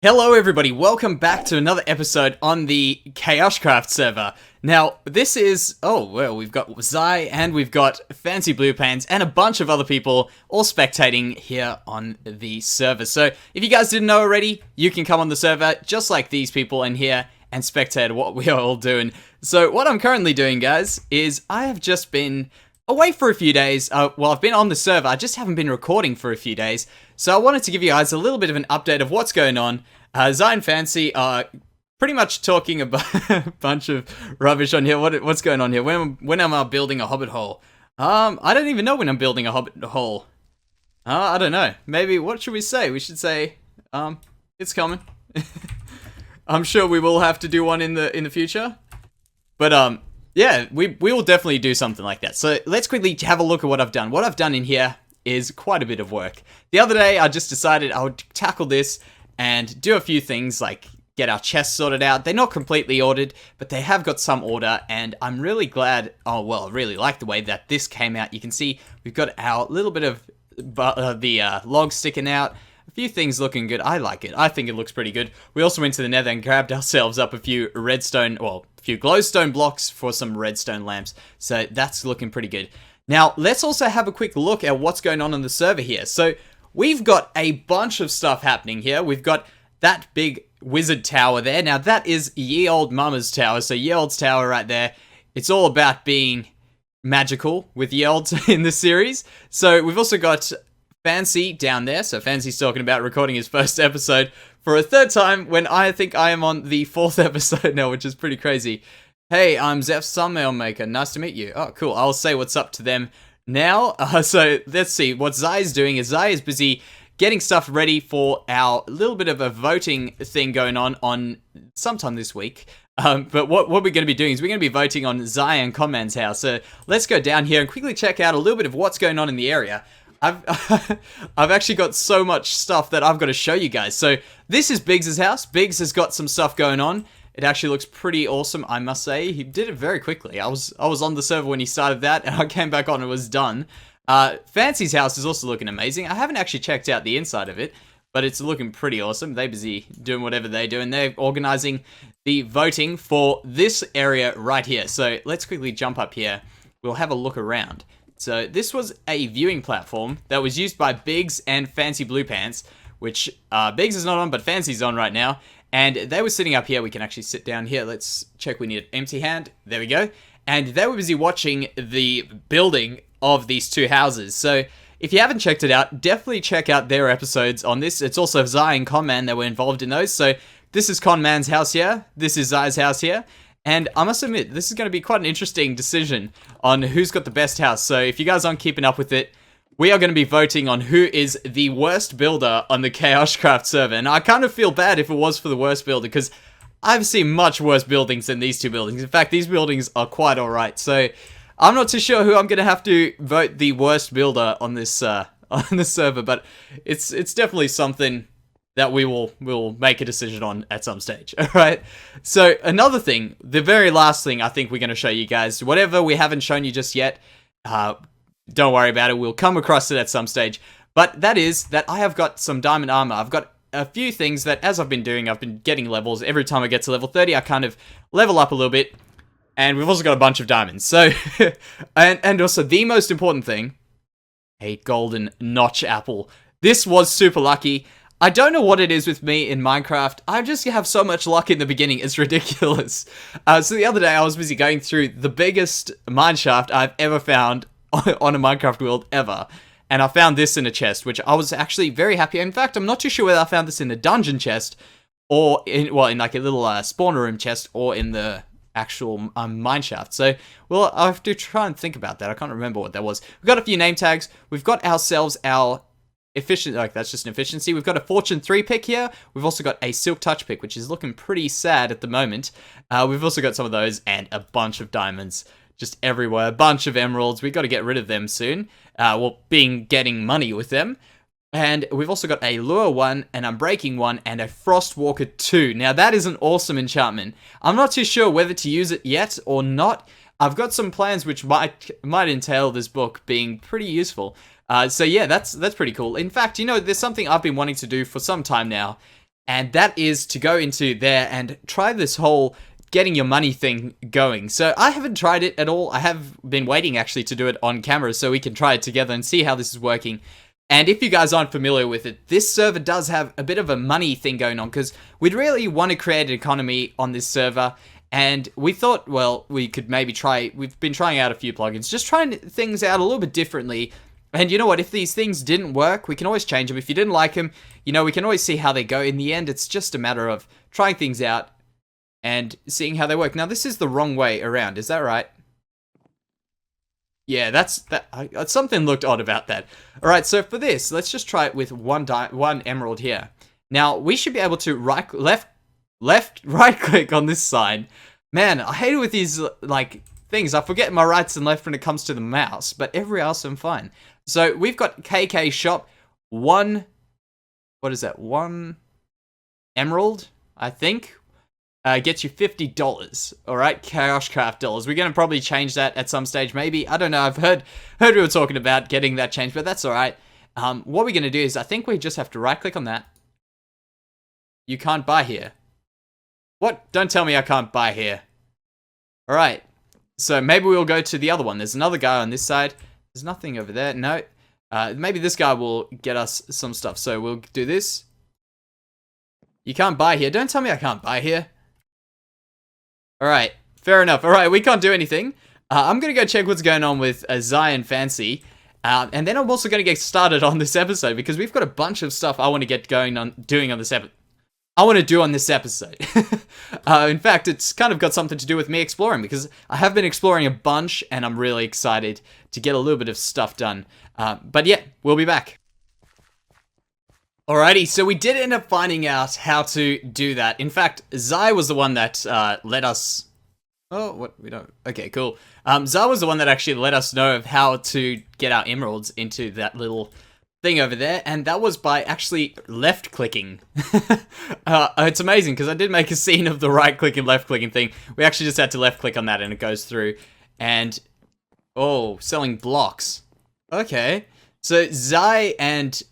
Hello everybody, welcome back to another episode on the KaoshKraft server. Now, this is, we've got Zai and we've got Fancy Blue Pants and a bunch of other people all spectating here on the server. So, if you guys didn't know already, you can come on the server just like these people in here and spectate what we are all doing. So, what I'm currently doing, guys, is I have just been away for a few days. I've been on the server, I just haven't been recording for a few days. So I wanted to give you guys a little bit of an update of what's going on. Zai and Fancy are pretty much talking about a bunch of rubbish on here. What's going on here? When am I building a hobbit hole? I don't even know when I'm building a hobbit hole. I don't know. Maybe, what should we say? We should say, it's coming. I'm sure we will have to do one in the future. But, yeah, we will definitely do something like that. So let's quickly have a look at what I've done. What I've done in here is quite a bit of work. The other day, I just decided I would tackle this and do a few things like get our chests sorted out. They're not completely ordered, but they have got some order, and I'm really glad, I really like the way that this came out. You can see we've got our little bit of the logs sticking out. A few things looking good. I like it. I think it looks pretty good. We also went to the nether and grabbed ourselves up a few glowstone blocks for some redstone lamps. So that's looking pretty good. Now, let's also have a quick look at what's going on the server here. So, we've got a bunch of stuff happening here. We've got that big wizard tower there. Now, that is Ye Old Mama's tower. So, Ye Old's tower right there. It's all about being magical with Ye Old in this series. So, we've also got Fancy down there. So, Fancy's talking about recording his first episode for a third time when I think I am on the 4th episode now, which is pretty crazy. Hey, I'm Zeph's thumbnail maker. Nice to meet you. Oh, cool. I'll say what's up to them now. So, let's see. What Zai is doing is Zai is busy getting stuff ready for our little bit of a voting thing going on sometime this week. But what we're going to be doing is we're going to be voting on Zai and Conman's house. So, let's go down here and quickly check out a little bit of what's going on in the area. I've actually got so much stuff that I've got to show you guys. So, this is Biggs' house. Biggs has got some stuff going on. It actually looks pretty awesome, I must say. He did it very quickly. I was on the server when he started that, and I came back on and it was done. Fancy's house is also looking amazing. I haven't actually checked out the inside of it, but it's looking pretty awesome. They're busy doing whatever they do, and they're organizing the voting for this area right here. So let's quickly jump up here. We'll have a look around. So this was a viewing platform that was used by Biggs and Fancy Blue Pants, which Biggs is not on, but Fancy's on right now. And they were sitting up here. We can actually sit down here. Let's check. We need an empty hand. There we go. And they were busy watching the building of these two houses. So if you haven't checked it out, definitely check out their episodes on this. It's also Zai and Conman that were involved in those. So this is Conman's house here. This is Zai's house here. And I must admit, this is going to be quite an interesting decision on who's got the best house. So if you guys aren't keeping up with it, we are going to be voting on who is the worst builder on the KaoshKraft server. And I kind of feel bad if it was for the worst builder, because I've seen much worse buildings than these two buildings. In fact, these buildings are quite alright. So, I'm not too sure who I'm going to have to vote the worst builder on this server, but it's definitely something that we'll make a decision on at some stage. Alright? So, another thing, the very last thing I think we're going to show you guys, whatever we haven't shown you just yet, don't worry about it, we'll come across it at some stage. But that is that I have got some diamond armor. I've got a few things that, as I've been doing, I've been getting levels. Every time I get to level 30, I kind of level up a little bit. And we've also got a bunch of diamonds. So, and also the most important thing, a golden notch apple. This was super lucky. I don't know what it is with me in Minecraft. I just have so much luck in the beginning. It's ridiculous. So the other day, I was busy going through the biggest mineshaft I've ever found on a Minecraft world ever, and I found this in a chest, which I was actually very happy. In fact, I'm not too sure whether I found this in a dungeon chest, or in like a little spawner room chest, or in the actual mineshaft. So, well, I have to try and think about that. I can't remember what that was. We've got a few name tags. We've got ourselves our efficient, like that's just an efficiency. We've got a Fortune 3 pick here. We've also got a Silk Touch pick, which is looking pretty sad at the moment. We've also got some of those and a bunch of diamonds. Just everywhere. A bunch of emeralds. We've got to get rid of them soon. Getting money with them. And we've also got a Lure 1, an Unbreaking 1, and a Frostwalker 2. Now, that is an awesome enchantment. I'm not too sure whether to use it yet or not. I've got some plans which might entail this book being pretty useful. So yeah, that's pretty cool. In fact, you know, there's something I've been wanting to do for some time now. and that is to go into there and try this whole getting your money thing going. So I haven't tried it at all. I have been waiting actually to do it on camera so we can try it together and see how this is working. And if you guys aren't familiar with it, this server does have a bit of a money thing going on, because we'd really want to create an economy on this server. And we thought, well, we could maybe try, we've been trying out a few plugins, just trying things out a little bit differently. And you know what, if these things didn't work, we can always change them. If you didn't like them, you know, we can always see how they go. In the end, it's just a matter of trying things out and seeing how they work. Now, this is the wrong way around, is that right? Yeah, that's something looked odd about that. All right, so for this, let's just try it with one emerald here. Now, we should be able to right click on this side. Man, I hate it with these like things. I forget my rights and left when it comes to the mouse, but everywhere else I'm fine. So we've got KK shop, what is that? 1 emerald, I think. Gets you $50. All right, KaoshKraft dollars. We're gonna probably change that at some stage, maybe. I don't know. I've heard we were talking about getting that changed, but that's all right. What we're gonna do is I think we just have to right click on that. You can't buy here. What? Don't tell me I can't buy here. All right. So maybe we'll go to the other one. There's another guy on this side. There's nothing over there. No. Maybe this guy will get us some stuff. So we'll do this. You can't buy here. Don't tell me I can't buy here. Alright, fair enough. Alright, we can't do anything. I'm gonna go check what's going on with Zai and Fancy. And then I'm also gonna get started on this episode, because we've got a bunch of stuff I want to get doing on this episode. In fact, it's kind of got something to do with me exploring, because I have been exploring a bunch, and I'm really excited to get a little bit of stuff done. But yeah, we'll be back. Alrighty, so we did end up finding out how to do that. In fact, Zai was the one that let us... Oh, what? We don't... Okay, cool. Zai was the one that actually let us know of how to get our emeralds into that little thing over there, and that was by actually left-clicking. It's amazing, because I did make a scene of the right-clicking, left-clicking thing. We actually just had to left-click on that, and it goes through. And... Oh, selling blocks. Okay. So, Zai and...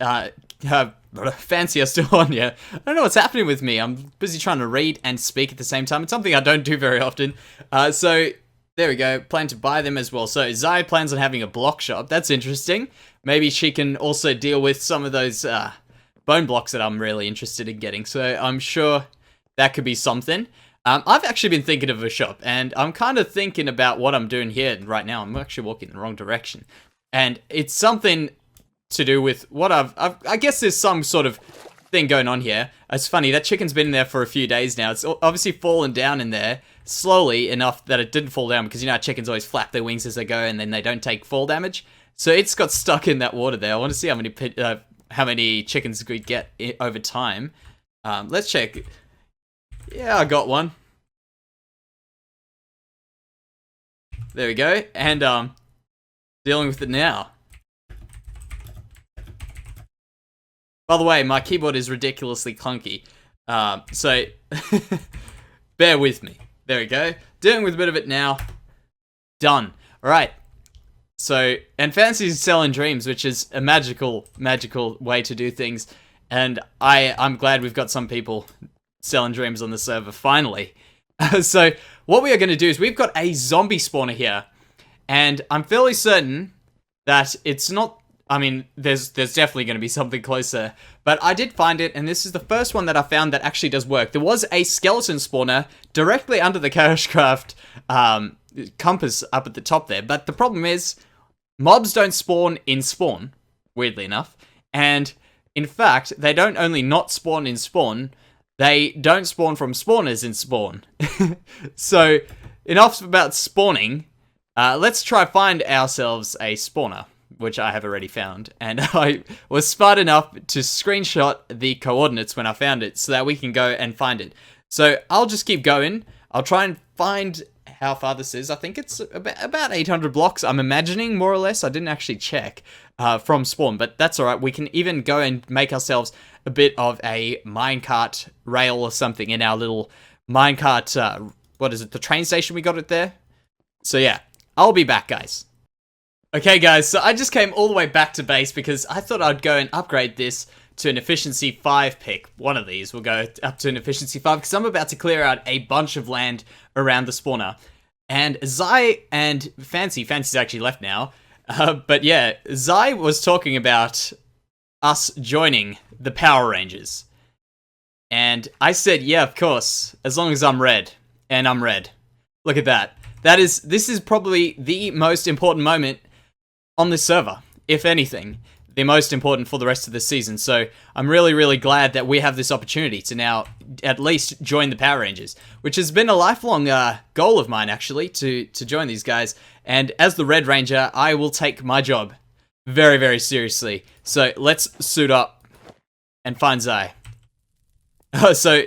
Fancy are still on here. I don't know what's happening with me. I'm busy trying to read and speak at the same time. It's something I don't do very often. So, there we go. Plan to buy them as well. So, Zai plans on having a block shop. That's interesting. Maybe she can also deal with some of those bone blocks that I'm really interested in getting. So, I'm sure that could be something. I've actually been thinking of a shop, and I'm kind of thinking about what I'm doing here right now. I'm actually walking in the wrong direction. And it's something to do with what I guess there's some sort of thing going on here. It's funny, that chicken's been in there for a few days now. It's obviously fallen down in there slowly enough that it didn't fall down, because you know how chickens always flap their wings as they go and then they don't take fall damage. So it's got stuck in that water there. I want to see how many chickens we get over time. Let's check. Yeah, I got one. There we go. And dealing with it now. By the way, my keyboard is ridiculously clunky, so bear with me. There we go. Dealing with a bit of it now. Done. Alright. So, and Fancy's selling dreams, which is a magical way to do things. And I'm glad we've got some people selling dreams on the server, finally. So, what we are going to do is we've got a zombie spawner here. And I'm fairly certain that it's not... I mean, there's definitely going to be something closer, but I did find it, and this is the first one that I found that actually does work. There was a skeleton spawner directly under the KaoshKraft compass up at the top there, but the problem is, mobs don't spawn in spawn, weirdly enough, and in fact, they don't only not spawn in spawn, they don't spawn from spawners in spawn. So, enough about spawning, let's try find ourselves a spawner, which I have already found, and I was smart enough to screenshot the coordinates when I found it so that we can go and find it. So I'll just keep going. I'll try and find how far this is. I think it's about 800 blocks, I'm imagining, more or less. I didn't actually check from spawn, but that's alright. We can even go and make ourselves a bit of a minecart rail or something in our little minecart, what is it, the train station we got it there? So yeah, I'll be back, guys. Okay guys, so I just came all the way back to base because I thought I'd go and upgrade this to an efficiency 5 pick. One of these will go up to an efficiency 5 because I'm about to clear out a bunch of land around the spawner. And Zai and Fancy's actually left now. But yeah, Zai was talking about us joining the Power Rangers. And I said, yeah, of course, as long as I'm red. And I'm red. Look at that. This is probably the most important moment on this server, if anything. The most important for the rest of the season. So I'm really, really glad that we have this opportunity to now at least join the Power Rangers, which has been a lifelong goal of mine, actually, to join these guys. And as the Red Ranger, I will take my job very, very seriously. So let's suit up and find Zai. Also,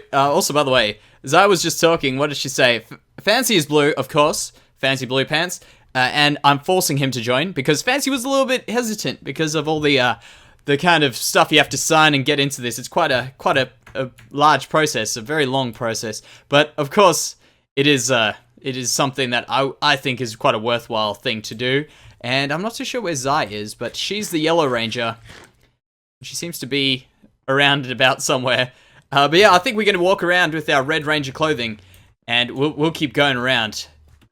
by the way, Zai was just talking. What did she say? Fancy is blue, of course. Fancy blue pants. And I'm forcing him to join because Fancy was a little bit hesitant because of all the kind of stuff you have to sign and get into this. It's quite a large process, a very long process. But of course, it is something that I think is quite a worthwhile thing to do. And I'm not too sure where Zai is, but she's the Yellow Ranger. She seems to be around and about somewhere. But yeah, I think we're going to walk around with our Red Ranger clothing, and we'll keep going around,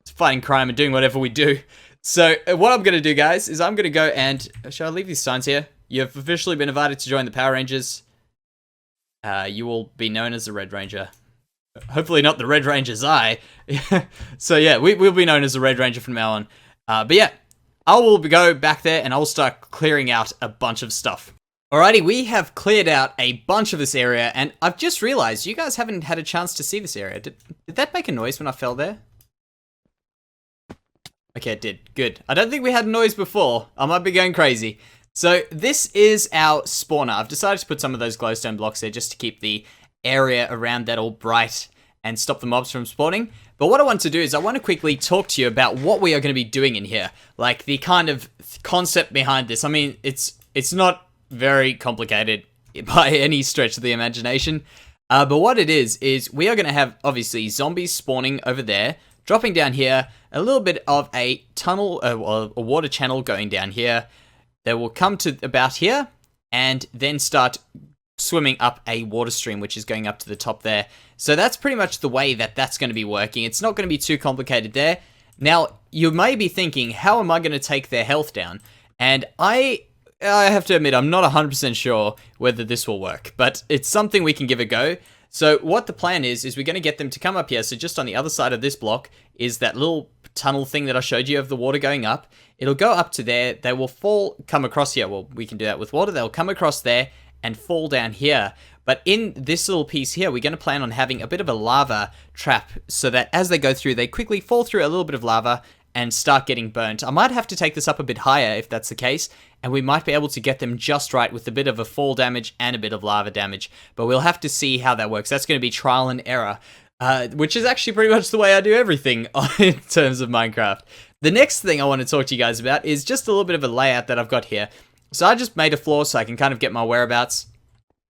fighting crime and doing whatever we do. So what I'm going to do, guys, is I'm going to go and... Shall I leave these signs here? You've officially been invited to join the Power Rangers. You will be known as the Red Ranger. Hopefully not the Red Ranger's eye. So yeah, we'll be known as the Red Ranger from now on. But yeah, I will go back there and I will start clearing out a bunch of stuff. Alrighty, we have cleared out a bunch of this area, and I've just realized you guys haven't had a chance to see this area. Did that make a noise when I fell there? Okay, it did. Good. I don't think we had a noise before. I might be going crazy. So this is our spawner. I've decided to put some of those glowstone blocks there just to keep the area around that all bright and stop the mobs from spawning. But what I want to do is I want to quickly talk to you about what we are going to be doing in here. Like the kind of concept behind this. I mean, it's not very complicated by any stretch of the imagination. But what it is we are going to have, obviously, zombies spawning over there, dropping down here, a little bit of a tunnel, a water channel going down here. They will come to about here, and then start swimming up a water stream, which is going up to the top there. So that's pretty much the way that that's going to be working. It's not going to be too complicated there. Now, you may be thinking, how am I going to take their health down? And I have to admit, I'm not 100% sure whether this will work, but it's something we can give a go. So what the plan is we're going to get them to come up here. So just on the other side of this block is that little tunnel thing that I showed you of the water going up. It'll go up to there. They will come across here. Well, we can do that with water. They'll come across there and fall down here. But in this little piece here, we're going to plan on having a bit of a lava trap so that as they go through, they quickly fall through a little bit of lava and start getting burnt. I might have to take this up a bit higher if that's the case, and we might be able to get them just right with a bit of a fall damage and a bit of lava damage. But we'll have to see how that works. That's going to be trial and error, which is actually pretty much the way I do everything in terms of Minecraft. The next thing I want to talk to you guys about is just a little bit of a layout that I've got here. So I just made a floor so I can kind of get my whereabouts.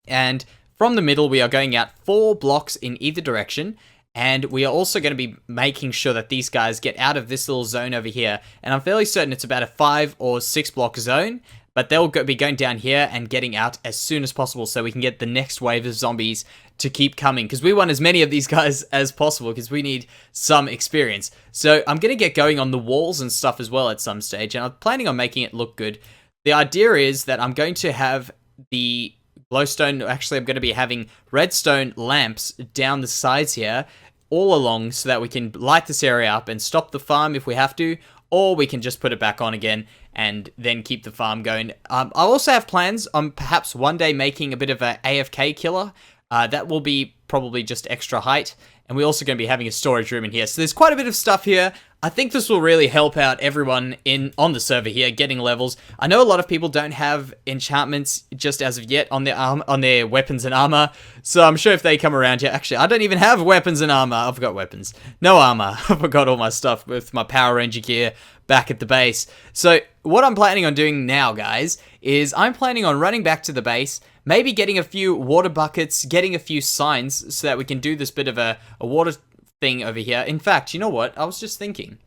And from the middle, we are going out 4 blocks in either direction. And we are also going to be making sure that these guys get out of this little zone over here. And I'm fairly certain it's about a 5 or 6 block zone. But they'll be going down here and getting out as soon as possible so we can get the next wave of zombies to keep coming. Because we want as many of these guys as possible because we need some experience. So I'm going to get going on the walls and stuff as well at some stage. And I'm planning on making it look good. The idea is that I'm going to have the glowstone, actually I'm going to be having redstone lamps down the sides here all along so that we can light this area up and stop the farm if we have to, or we can just put it back on again and then keep the farm going. I also have plans on perhaps one day making a bit of an AFK killer. That will be probably just extra height. And we're also going to be having a storage room in here. So there's quite a bit of stuff here. I think this will really help out everyone on the server here, getting levels. I know a lot of people don't have enchantments just as of yet on their weapons and armor. So I'm sure if they come around here... Actually, I don't even have weapons and armor. I've got weapons. No armor. I forgot all my stuff with my Power Ranger gear back at the base. So what I'm planning on doing now, guys, is I'm planning on running back to the base, maybe getting a few water buckets, getting a few signs so that we can do this bit of a water thing over here. In fact, you know what? I was just thinking.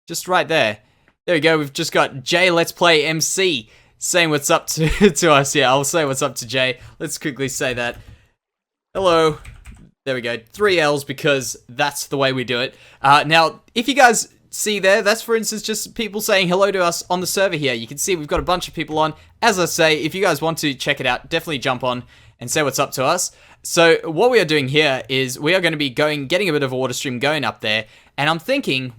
Just right there. There we go. We've just got J Let's Play MC. saying what's up to, to us. Yeah, I'll say what's up to Jay. Let's quickly say that. Hello. There we go. 3 L's because that's the way we do it. Now, if you guys see there, that's for instance just people saying hello to us on the server here. You can see we've got a bunch of people on. As I say, if you guys want to check it out, definitely jump on and say what's up to us. So what we are doing here is we are going to be getting a bit of a water stream going up there. And I'm thinking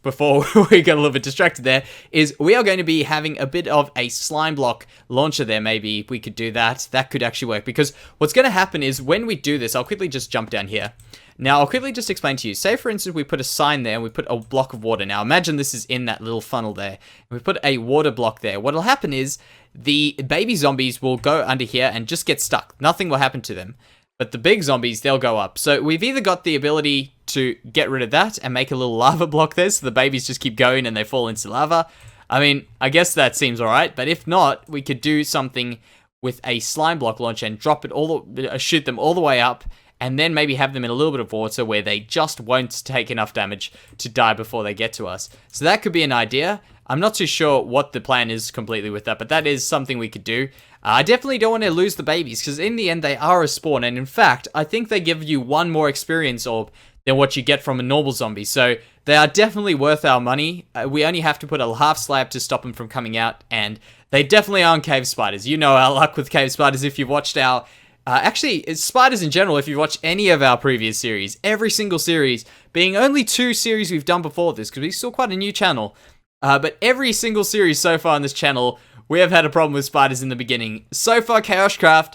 before we got a little bit distracted there, is we are going to be having a bit of a slime block launcher there. Maybe we could do that. That could actually work, because what's going to happen is when we do this, I'll quickly just jump down here. Now, I'll quickly just explain to you. Say, for instance, we put a sign there and we put a block of water. Now, imagine this is in that little funnel there. And we put a water block there. What'll happen is the baby zombies will go under here and just get stuck. Nothing will happen to them. But the big zombies, they'll go up. So we've either got the ability to get rid of that and make a little lava block there so the babies just keep going and they fall into lava. I mean, I guess that seems alright, but if not, we could do something with a slime block launcher and drop it shoot them all the way up, and then maybe have them in a little bit of water where they just won't take enough damage to die before they get to us. So that could be an idea. I'm not too sure what the plan is completely with that, but that is something we could do. I definitely don't want to lose the babies, because in the end they are a spawn, and in fact, I think they give you 1 more experience orb than what you get from a normal zombie, so they are definitely worth our money. We only have to put a half slab to stop them from coming out, and they definitely aren't cave spiders. You know our luck with cave spiders if you've watched our... actually, it's spiders in general, if you've watched any of our previous series, every single series, being only 2 series we've done before this, because we're still quite a new channel, but every single series so far on this channel, we have had a problem with spiders in the beginning. So far, KaoshKraft,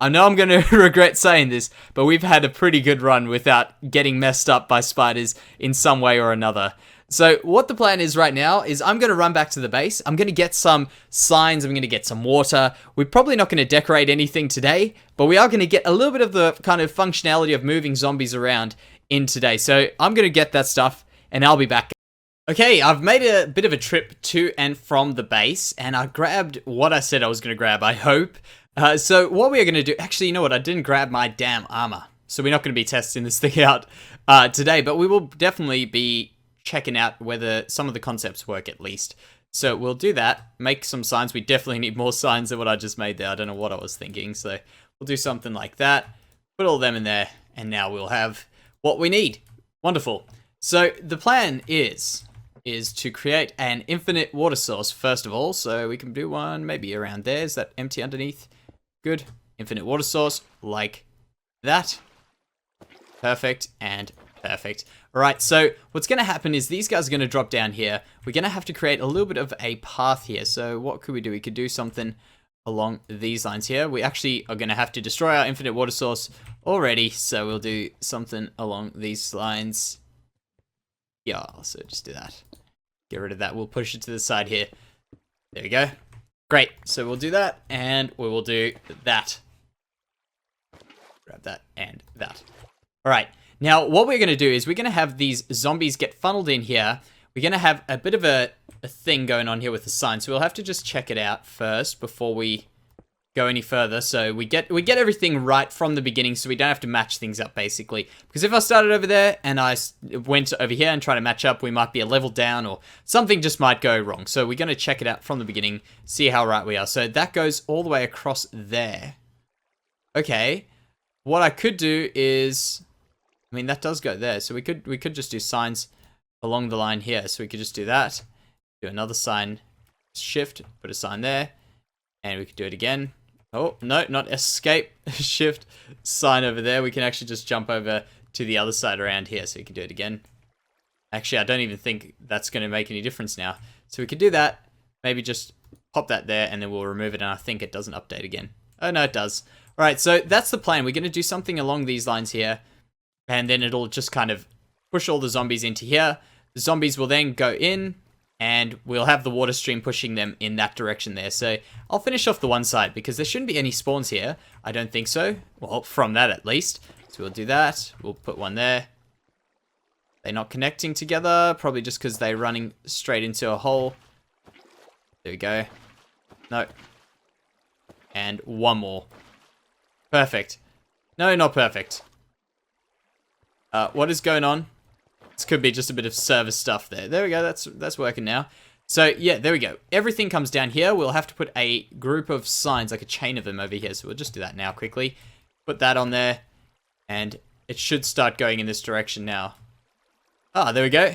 I know I'm going to regret saying this, but we've had a pretty good run without getting messed up by spiders in some way or another. So what the plan is right now is I'm going to run back to the base. I'm going to get some signs. I'm going to get some water. We're probably not going to decorate anything today, but we are going to get a little bit of the kind of functionality of moving zombies around in today. So I'm going to get that stuff, and I'll be back. Okay, I've made a bit of a trip to and from the base, and I grabbed what I said I was going to grab, I hope. So what we are going to do... Actually, you know what? I didn't grab my damn armor. So we're not going to be testing this thing out today, but we will definitely be checking out whether some of the concepts work at least. So we'll do that, make some signs. We definitely need more signs than what I just made there. I don't know what I was thinking, so we'll do something like that. Put all them in there, and now we'll have what we need. Wonderful. So the plan is to create an infinite water source first of all. So we can do one maybe around there. Is that empty underneath? Good. Infinite water source like that. Perfect and perfect. All right, so what's going to happen is these guys are going to drop down here. We're going to have to create a little bit of a path here. So what could we do? We could do something along these lines here. We actually are going to have to destroy our infinite water source already. So we'll do something along these lines. Yeah, so just do that. Get rid of that. We'll push it to the side here. There we go. Great. So we'll do that, and we will do that. Grab that and that. All right. Now, what we're going to do is we're going to have these zombies get funneled in here. We're going to have a bit of a thing going on here with the sign, so we'll have to just check it out first before we go any further. So we get everything right from the beginning, so we don't have to match things up, basically. Because if I started over there and I went over here and tried to match up, we might be a level down or something just might go wrong. So we're going to check it out from the beginning, see how right we are. So that goes all the way across there. Okay. What I could do is... I mean, that does go there. So we could just do signs along the line here. So we could just do that. Do another sign. Shift. Put a sign there. And we could do it again. Oh, no, not escape. Shift. Sign over there. We can actually just jump over to the other side around here. So we can do it again. Actually, I don't even think that's going to make any difference now. So we could do that. Maybe just pop that there. And then we'll remove it. And I think it doesn't update again. Oh, no, it does. All right, so that's the plan. We're going to do something along these lines here. And then it'll just kind of push all the zombies into here. The zombies will then go in, and we'll have the water stream pushing them in that direction there. So I'll finish off the one side, because there shouldn't be any spawns here. I don't think so. Well, from that at least. So we'll do that. We'll put one there. They're not connecting together, probably just because they're running straight into a hole. There we go. No. And one more. Perfect. No, not perfect. What is going on? This could be just a bit of server stuff there. There we go, that's working now. So yeah, there we go. Everything comes down here. We'll have to put a group of signs, like a chain of them over here. So we'll just do that now quickly. Put that on there. And it should start going in this direction now. Ah, there we go.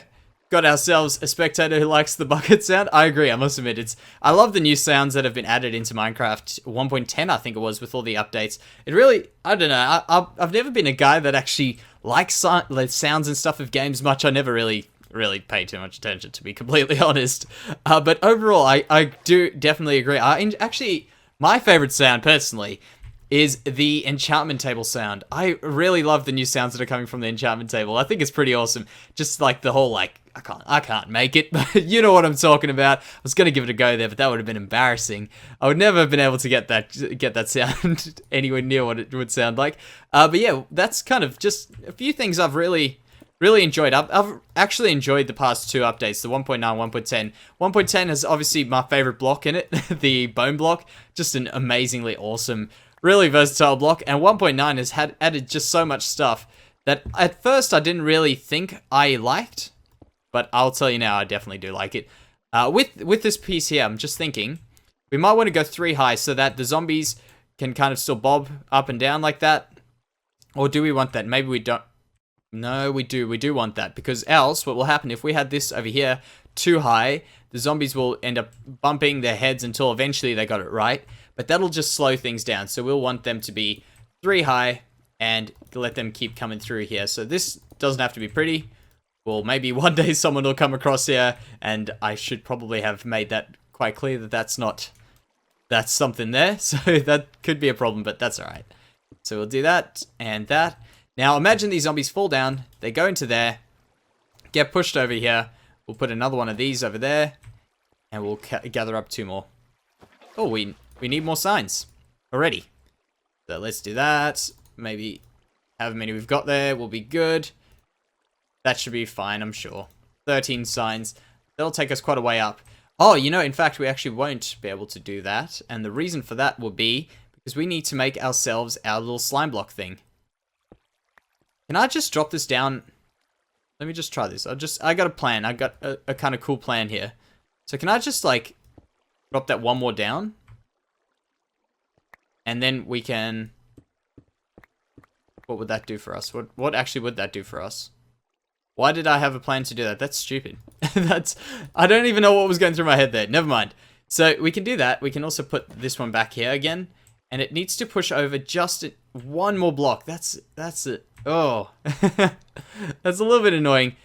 Got ourselves a spectator who likes the bucket sound. I agree, I must admit. I love the new sounds that have been added into Minecraft 1.10, I think it was, with all the updates. It really, I don't know, I've never been a guy that actually likes sounds and stuff of games much. I never really pay too much attention, to be completely honest. But overall, I do definitely agree. Actually, my favorite sound, personally, is the enchantment table sound. I really love the new sounds that are coming from the enchantment table. I think it's pretty awesome. Just like the whole, like, I can't make it, but you know what I'm talking about. I was going to give it a go there, but that would have been embarrassing. I would never have been able to get that sound anywhere near what it would sound like. But yeah, that's kind of just a few things I've really enjoyed. I've actually enjoyed the past two updates, the 1.9, 1.10. 1.10 has obviously my favorite block in it, the bone block. Just an amazingly awesome, really versatile block. And 1.9 has added just so much stuff that at first I didn't really think I liked, but I'll tell you now, I definitely do like it. With this piece here, I'm just thinking we might want to go 3 high so that the zombies can kind of still bob up and down like that. Or do we want that? Maybe we don't. No, we do. We do want that, because else what will happen if we had this over here too high, the zombies will end up bumping their heads until eventually they got it right. But that'll just slow things down. So we'll want them to be 3 high and let them keep coming through here. So this doesn't have to be pretty. Well, maybe one day someone will come across here, and I should probably have made that quite clear that that's something there. So that could be a problem, but that's all right. So we'll do that and that. Now imagine these zombies fall down, they go into there, get pushed over here. We'll put another one of these over there, and we'll gather up 2 more. Oh, we need more signs already. So let's do that. Maybe however many we've got there will be good. That should be fine, I'm sure. 13 signs. That'll take us quite a way up. Oh, you know, in fact, we actually won't be able to do that. And the reason for that will be because we need to make ourselves our little slime block thing. Can I just drop this down? Let me just try this. I got a plan. I got a kind of cool plan here. So can I just, like, drop that 1 more down? And then we can... What would that do for us? What actually would that do for us? Why did I have a plan to do that? That's stupid. I don't even know what was going through my head there. Never mind. So we can do that. We can also put this one back here again. And it needs to push over just 1 more block. That's it. Oh. That's a little bit annoying.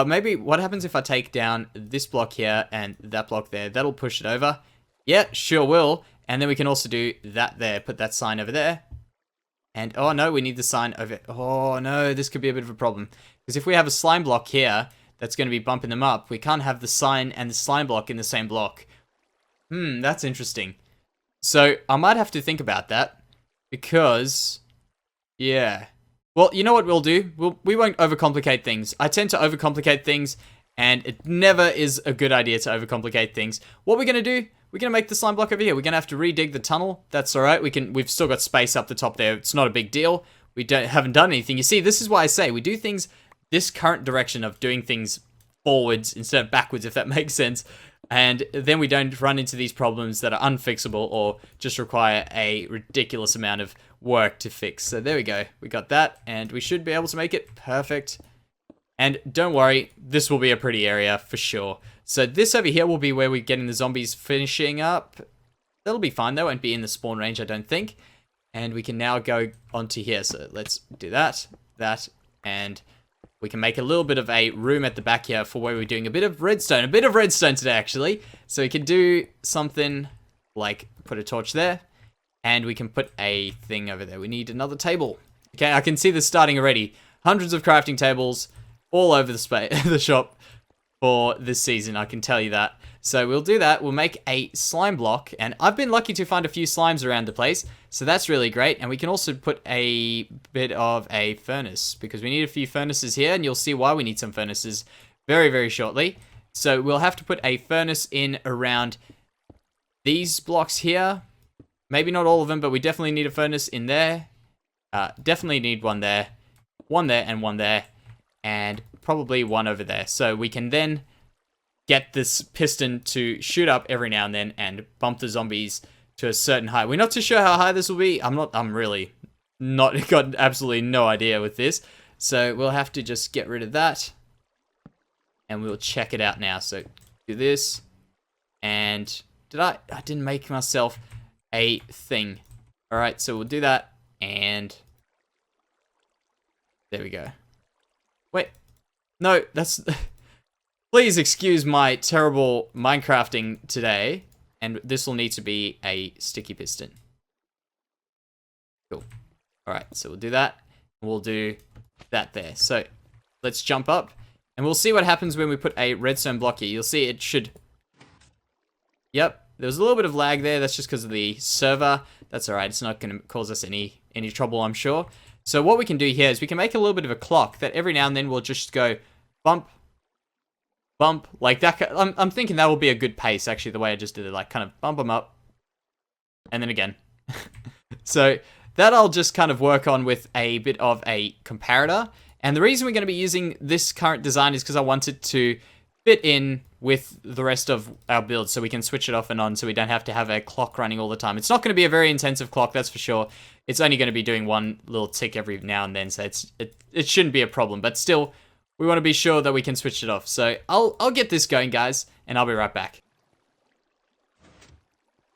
Maybe what happens if I take down this block here and that block there? That'll push it over. Yeah, sure will. And then we can also do that there. Put that sign over there. And, oh no, we need the sign over... Oh no, this could be a bit of a problem. Because if we have a slime block here that's going to be bumping them up, we can't have the sign and the slime block in the same block. That's interesting. So, I might have to think about that. Because... Yeah. Well, you know what we'll do? We won't overcomplicate things. I tend to overcomplicate things, and it never is a good idea to overcomplicate things. What we're going to do... We're going to make the slime block over here. We're going to have to redig the tunnel. That's alright. We've still got space up the top there. It's not a big deal. We haven't done anything. You see, this is why I say we do things this current direction of doing things forwards instead of backwards, if that makes sense. And then we don't run into these problems that are unfixable or just require a ridiculous amount of work to fix. So there we go. We got that, and we should be able to make it perfect. And don't worry, this will be a pretty area for sure. So this over here will be where we're getting the zombies finishing up. That'll be fine. They won't be in the spawn range, I don't think. And we can now go onto here. So let's do that, and we can make a little bit of a room at the back here for where we're doing a bit of redstone. A bit of redstone today, actually. So we can do something like put a torch there, and we can put a thing over there. We need another table. Okay, I can see this starting already. Hundreds of crafting tables all over the shop for this season, I can tell you that. So we'll do that. We'll make a slime block, and I've been lucky to find a few slimes around the place, so that's really great. And we can also put a bit of a furnace, because we need a few furnaces here, and you'll see why we need some furnaces very, very shortly. So we'll have to put a furnace in around these blocks here. Maybe not all of them, but we definitely need a furnace in there. Definitely need one there, and one there, and probably one over there. So we can then get this piston to shoot up every now and then and bump the zombies to a certain height. We're not too sure how high this will be. I'm really not got absolutely no idea with this. So we'll have to just get rid of that. And we'll check it out now. So do this. And I didn't make myself a thing. Alright, so we'll do that. And there we go. Wait. No, that's... Please excuse my terrible Minecrafting today. And this will need to be a sticky piston. Cool. Alright, so we'll do that. We'll do that there. So let's jump up. And we'll see what happens when we put a redstone block here. You'll see it should... Yep. There was a little bit of lag there. That's just because of the server. That's alright. It's not going to cause us any trouble, I'm sure. So what we can do here is we can make a little bit of a clock that every now and then will just go bump, bump, like that. I'm thinking that will be a good pace, actually, the way I just did it. Like, kind of bump them up. And then again. So that I'll just kind of work on with a bit of a comparator. And the reason we're going to be using this current design is because I want it to fit in with the rest of our build so we can switch it off and on so we don't have to have a clock running all the time. It's not going to be a very intensive clock, that's for sure. It's only going to be doing one little tick every now and then, so it shouldn't be a problem. But still, we want to be sure that we can switch it off. So I'll get this going, guys, and I'll be right back.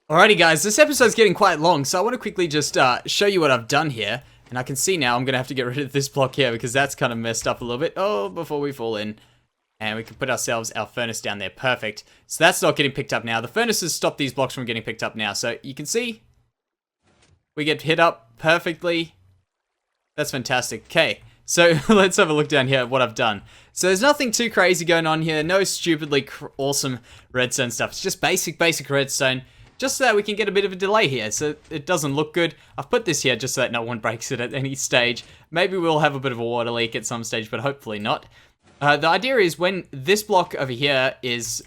Alrighty, guys, this episode's getting quite long, so I want to quickly just show you what I've done here. And I can see now I'm going to have to get rid of this block here because that's kind of messed up a little bit. Oh, before we fall in. And we can put ourselves our furnace down there. Perfect. So that's not getting picked up now. The furnaces stop these blocks from getting picked up now. So you can see we get hit up perfectly. That's fantastic. Okay, so let's have a look down here at what I've done. So there's nothing too crazy going on here. No stupidly awesome redstone stuff. It's just basic redstone. Just so that we can get a bit of a delay here, so it doesn't look good. I've put this here just so that no one breaks it at any stage. Maybe we'll have a bit of a water leak at some stage, but hopefully not. The idea is when this block over here is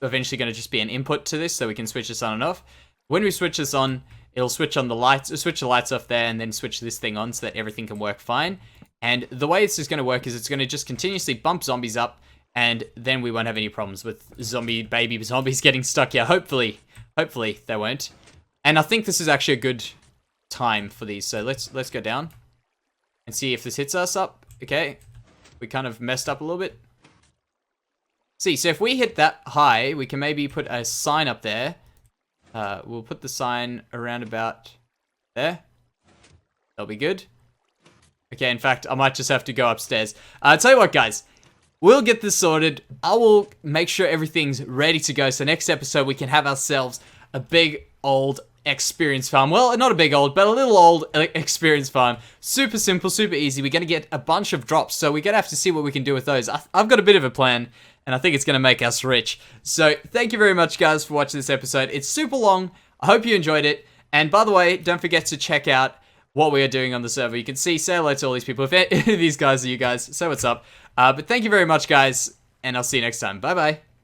eventually going to just be an input to this, so we can switch this on and off. When we switch this on, it'll switch on the lights, switch the lights off there, and then switch this thing on so that everything can work fine. And the way it's just going to work is it's going to just continuously bump zombies up, and then we won't have any problems with baby zombies getting stuck here. Hopefully they won't. And I think this is actually a good time for these. So let's go down and see if this hits us up. Okay. We kind of messed up a little bit. See, so if we hit that high, we can maybe put a sign up there. We'll put the sign around about there. That'll be good. Okay, in fact, I might just have to go upstairs. I'll tell you what, guys. We'll get this sorted. I will make sure everything's ready to go. So next episode, we can have ourselves a big, old experience farm. Well, not a big old, but a little old experience farm. Super simple, super easy. We're going to get a bunch of drops, so we're going to have to see what we can do with those. I've got a bit of a plan, and I think it's going to make us rich. So thank you very much, guys, for watching this episode. It's super long. I hope you enjoyed it. And by the way, don't forget to check out what we are doing on the server. You can see, say hello to all these people. If any of these guys are you guys, say what's up. But thank you very much, guys, and I'll see you next time. Bye-bye.